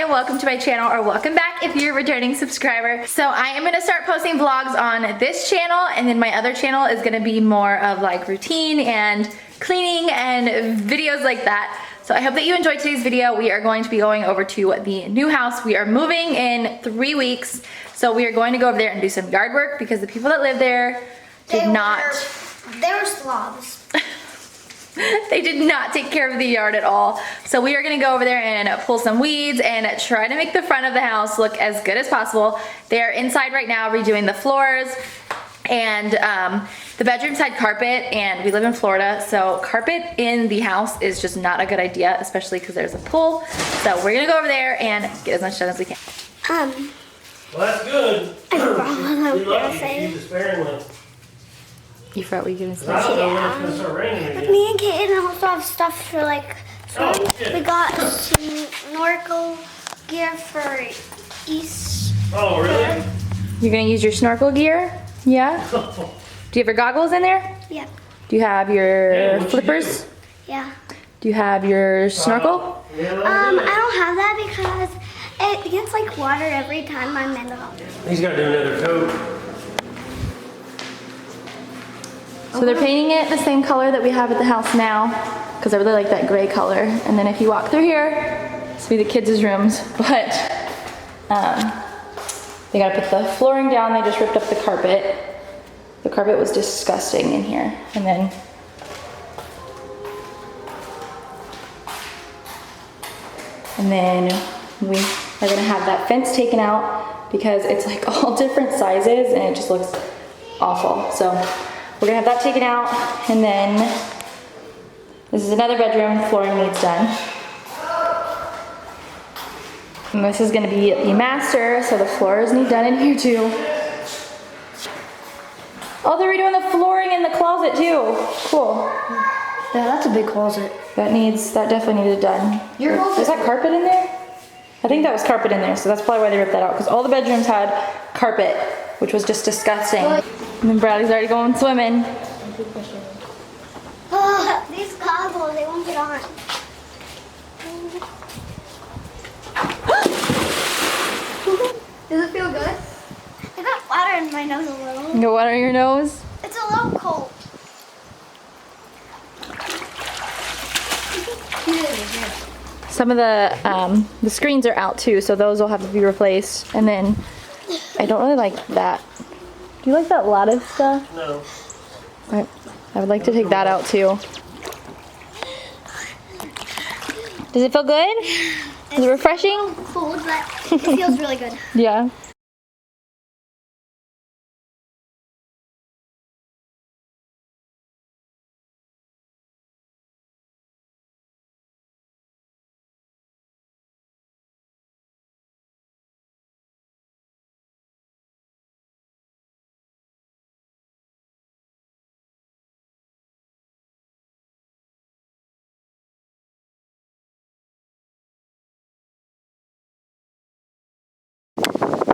and welcome to my channel, or welcome back if you're a returning subscriber. So I am gonna start posting vlogs on this channel, and then my other channel is gonna be more of like routine and cleaning and videos like that. So I hope that you enjoyed today's video. We are going to be going over to the new house. We are moving in 3 weeks. So we are going to go over there and do some yard work because the people that live there they were slobs. They did not take care of the yard at all. So we are gonna go over there and pull some weeds and try to make the front of the house look as good as possible. They are inside right now redoing the floors, and the bedrooms had carpet, and we live in Florida, so carpet in the house is just not a good idea, especially because there's a pool. So we're gonna go over there and get as much done as we can. Well, that's good. You're lucky to use the sparing one. You forgot what you were gonna say? I don't know when it's gonna start raining again. But me and Kaden also have stuff for like swimming. We got snorkel gear for east. Oh, really? You're gonna use your snorkel gear? Yeah? Do you have your goggles in there? Yeah. Do you have your flippers? Yeah. Do you have your snorkel? I don't have that because it gets like water every time I'm in the water. He's gotta do another coat. So they're painting it the same color that we have at the house now, because I really like that gray color. And then if you walk through here, this will be the kids' rooms, but they gotta put the flooring down. They just ripped up the carpet. The carpet was disgusting in here. And then we are gonna have that fence taken out because it's like all different sizes and it just looks awful. So we're gonna have that taken out, and then this is another bedroom, flooring needs done. And this is gonna be the master, so the floors need done in here too. Oh, they're redoing the flooring in the closet too. Cool. Yeah, that's a big closet. That definitely needed done. Is that carpet in there? I think that was carpet in there, so that's probably why they ripped that out, because all the bedrooms had carpet, which was just disgusting. And then Bradley's already going swimming. Oh, these goggles, they won't get on. Does it feel good? I got water in my nose a little. You got water in your nose? It's a little cold. Some of the screens are out too, so those will have to be replaced. And then I don't really like that. Do you like that lattice stuff? No. I would like to take that out too. Does it feel good? Is it refreshing? Cold, but it feels really good. Yeah.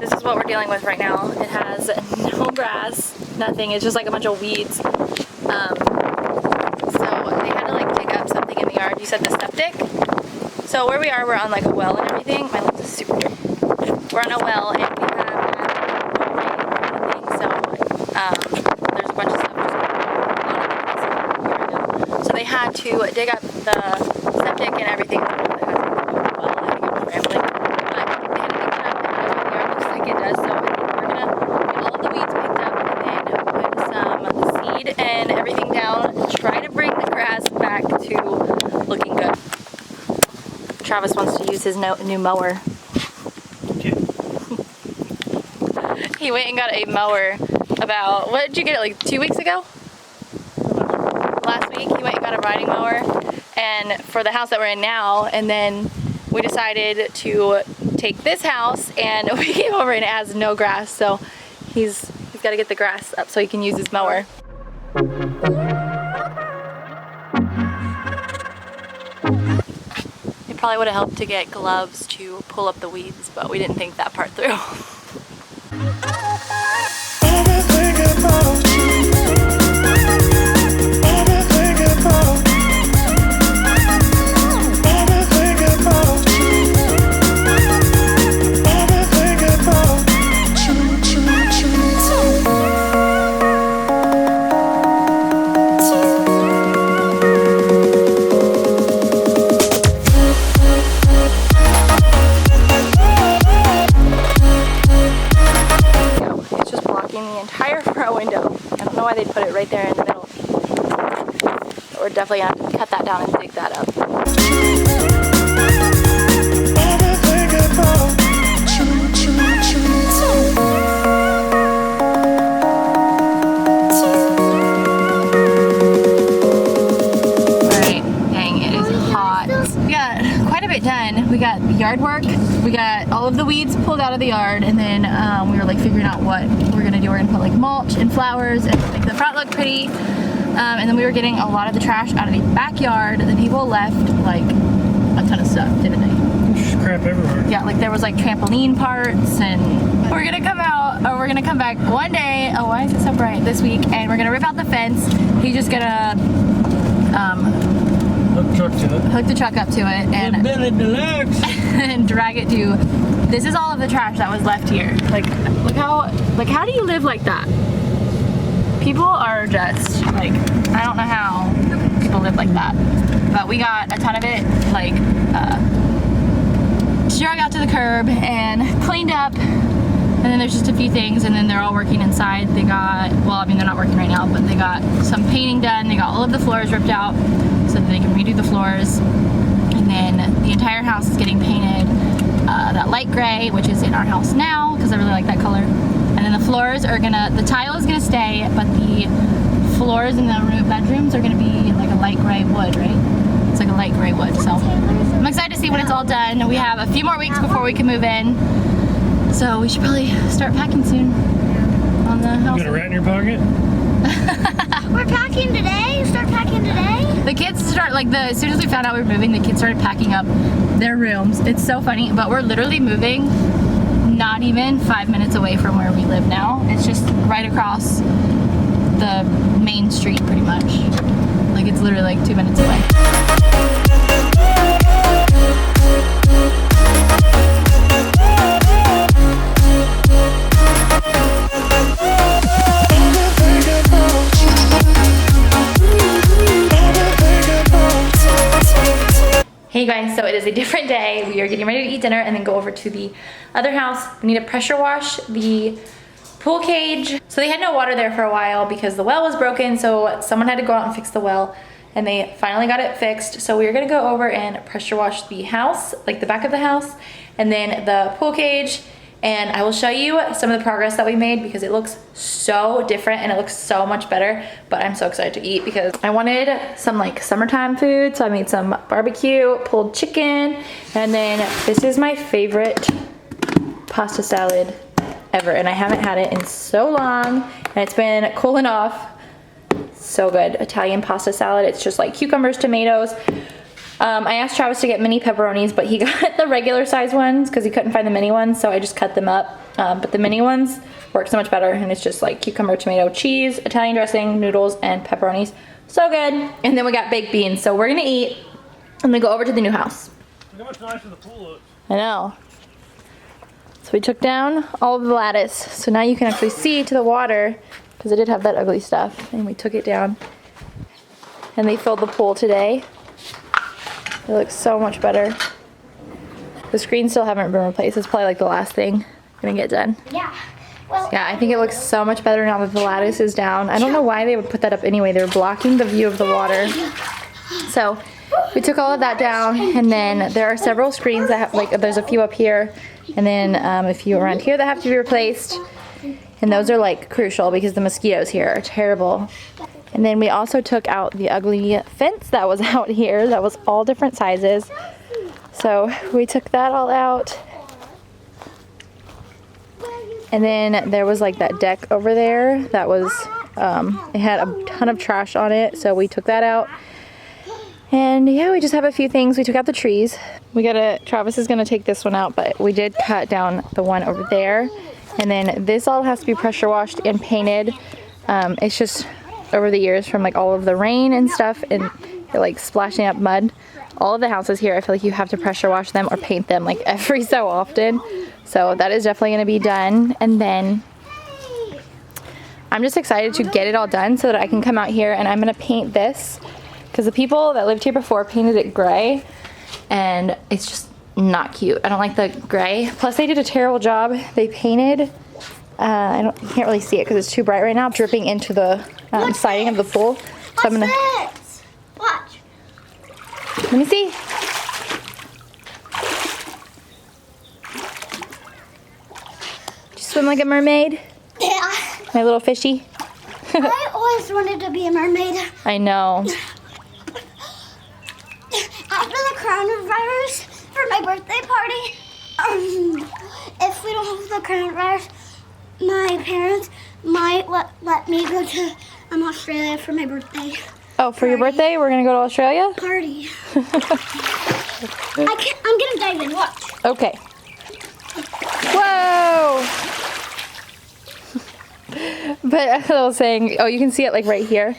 This is what we're dealing with right now. It has no grass, nothing. It's just like a bunch of weeds. So they had to like dig up something in the yard. You said the septic? So where we are, we're on like a well and everything. My lens is super dirty. We're on a well and we have so there's a bunch of stuff just so they had to dig up the septic and everything. And everything down, try to bring the grass back to looking good. Travis wants to use his new mower. He went and got a mower about, what did you get it, like 2 weeks ago? Last week he went and got a riding mower, and for the house that we're in now, and then we decided to take this house and we came over and it has no grass, so he's got to get the grass up so he can use his mower. It probably would have helped to get gloves to pull up the weeds, but we didn't think that part through. they'd put it right there in the middle. But we're definitely gonna have to cut that down and dig that up. Done. We got yard work, we got all of the weeds pulled out of the yard, and then we were like figuring out what we're gonna do. We're gonna put like mulch and flowers and make the front look pretty, and then we were getting a lot of the trash out of the backyard. The people left like a ton of stuff, didn't they? There's crap everywhere. Yeah, like there was like trampoline parts, and we're gonna come out, or we're gonna come back one day, oh why is it so bright, this week, and we're gonna rip out the fence. He's just gonna hook the truck up to it and and drag it to. This is all of the trash that was left here. Like, look how do you live like that? People are just like, I don't know how people live like that. But we got a ton of it like drug out to the curb and cleaned up. And then there's just a few things, and then they're all working inside. They got, well, I mean, they're not working right now, but they got some painting done. They got all of the floors ripped out so that they can redo the floors. And then the entire house is getting painted that light gray, which is in our house now, because I really like that color. And then the floors are gonna, the tile is gonna stay, but the floors in the bedrooms are gonna be like a light gray wood, right? It's like a light gray wood, so. I'm excited to see when it's all done. We have a few more weeks before we can move in. So we should probably start packing soon on the house. You got a rat in your pocket? We're packing today? Start packing today? The kids start, like, as soon as we found out we were moving, the kids started packing up their rooms. It's so funny, but we're literally moving not even 5 minutes away from where we live now. It's just right across the main street, pretty much. Like, it's literally like 2 minutes away. Hey guys, so it is a different day. We are getting ready to eat dinner and then go over to the other house. We need to pressure wash the pool cage. So they had no water there for a while because the well was broken, so someone had to go out and fix the well, and they finally got it fixed. So we are gonna go over and pressure wash the house, like the back of the house, and then the pool cage. And I will show you some of the progress that we made because it looks so different and it looks so much better. But I'm so excited to eat because I wanted some like summertime food. So I made some barbecue, pulled chicken, and then this is my favorite pasta salad ever. And I haven't had it in so long and it's been cooling off. So good. Italian pasta salad. It's just like cucumbers, tomatoes. I asked Travis to get mini pepperonis, but he got the regular size ones because he couldn't find the mini ones, so I just cut them up. But the mini ones work so much better, and it's just like cucumber, tomato, cheese, Italian dressing, noodles, and pepperonis. So good. And then we got baked beans, so we're gonna eat and then go over to the new house. Look how much nicer the pool looks. I know. So we took down all of the lattice, so now you can actually see to the water because it did have that ugly stuff, and we took it down. And they filled the pool today. It looks so much better. The screens still haven't been replaced. It's probably like the last thing gonna get done. Yeah. Well, yeah, I think it looks so much better now that the lattice is down. I don't know why they would put that up anyway. They were blocking the view of the water. So we took all of that down, and then there are several screens that have, like, there's a few up here, and then a few around here that have to be replaced. And those are like crucial because the mosquitoes here are terrible. And then we also took out the ugly fence that was out here that was all different sizes. So we took that all out. And then there was like that deck over there that was, it had a ton of trash on it. So we took that out. And yeah, we just have a few things. We took out the trees. Travis is gonna take this one out, but we did cut down the one over there. And then this all has to be pressure washed and painted. It's just over the years from like all of the rain and stuff and it like splashing up mud. All of the houses here, I feel like you have to pressure wash them or paint them like every so often. So that is definitely gonna be done. And then I'm just excited to get it all done so that I can come out here and I'm gonna paint this because the people that lived here before painted it gray and it's just not cute. I don't like the gray. Plus they did a terrible job. They painted you can't really see it because it's too bright right now, dripping into the siding of the pool. So I'm gonna. This? Watch. Let me see. Did you swim like a mermaid? Yeah. My little fishy. I always wanted to be a mermaid. I know. After the coronavirus for my birthday party, if we don't have the coronavirus, my parents might let me go to Australia for my birthday Oh, for your birthday, we're gonna go to Australia? party. I'm gonna dive in. Watch. Okay. Whoa! But as I was saying, oh, you can see it like right here.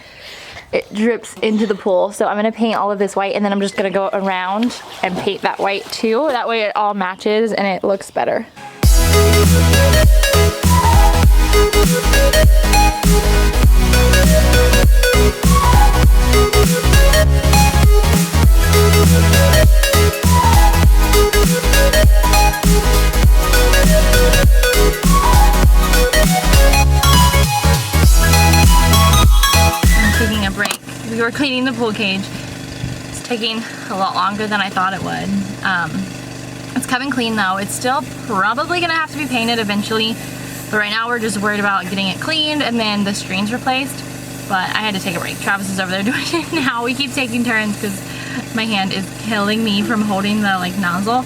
It drips into the pool. So I'm gonna paint all of this white and then I'm just gonna go around and paint that white too. That way it all matches and it looks better. We were cleaning the pool cage. It's taking a lot longer than I thought it would. It's coming clean though. It's still probably gonna have to be painted eventually, but right now we're just worried about getting it cleaned and then the screens replaced. But I had to take a break. Travis is over there doing it now. We keep taking turns because my hand is killing me from holding the nozzle.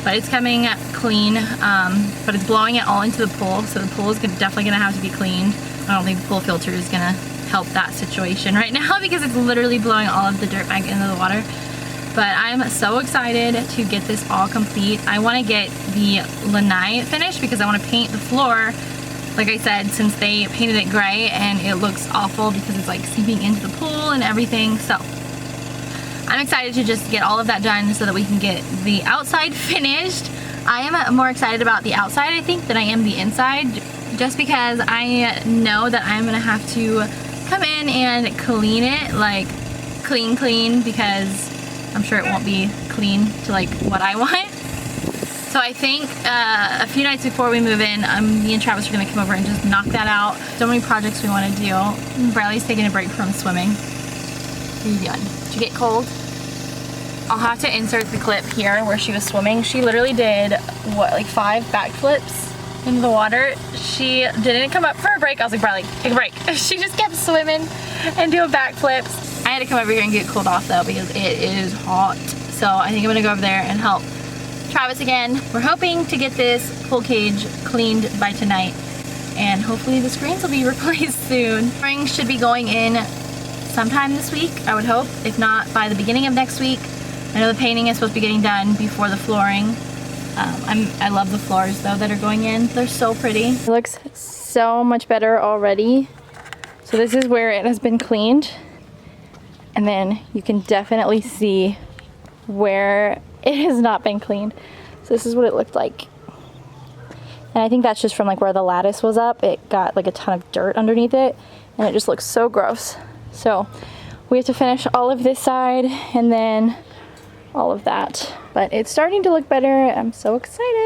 But it's coming clean, but it's blowing it all into the pool, so the pool is definitely gonna have to be cleaned. I don't think the pool filter is gonna help that situation right now because it's literally blowing all of the dirt back into the water. But I'm so excited to get this all complete. I want to get the lanai finished because I want to paint the floor, like I said, since they painted it gray and it looks awful because it's like seeping into the pool and everything. So I'm excited to just get all of that done so that we can get the outside finished. I am more excited about the outside, I think, than I am the inside, just because I know that I'm gonna have to come in and clean it, like clean, because I'm sure it won't be clean to like what I want. So I think a few nights before we move in, me and Travis are gonna come over and just knock that out. So many projects we wanna do. Bradley's taking a break from swimming. What are you doing? Did you get cold? I'll have to insert the clip here where she was swimming. She literally did, what, like 5 backflips into the water. She didn't come up for a break. I was like, Bradley, take a break. She just kept swimming and doing backflips. I had to come over here and get cooled off though because it is hot. So I think I'm gonna go over there and help Travis again. We're hoping to get this pool cage cleaned by tonight and hopefully the screens will be replaced soon. Spring should be going in sometime this week, I would hope. If not, by the beginning of next week. I know the painting is supposed to be getting done before the flooring. I love the floors though that are going in. They're so pretty. It looks so much better already. So this is where it has been cleaned. And then you can definitely see where it has not been cleaned. So this is what it looked like. And I think that's just from like where the lattice was up. It got like a ton of dirt underneath it and it just looks so gross. So we have to finish all of this side and then all of that. But it's starting to look better. I'm so excited.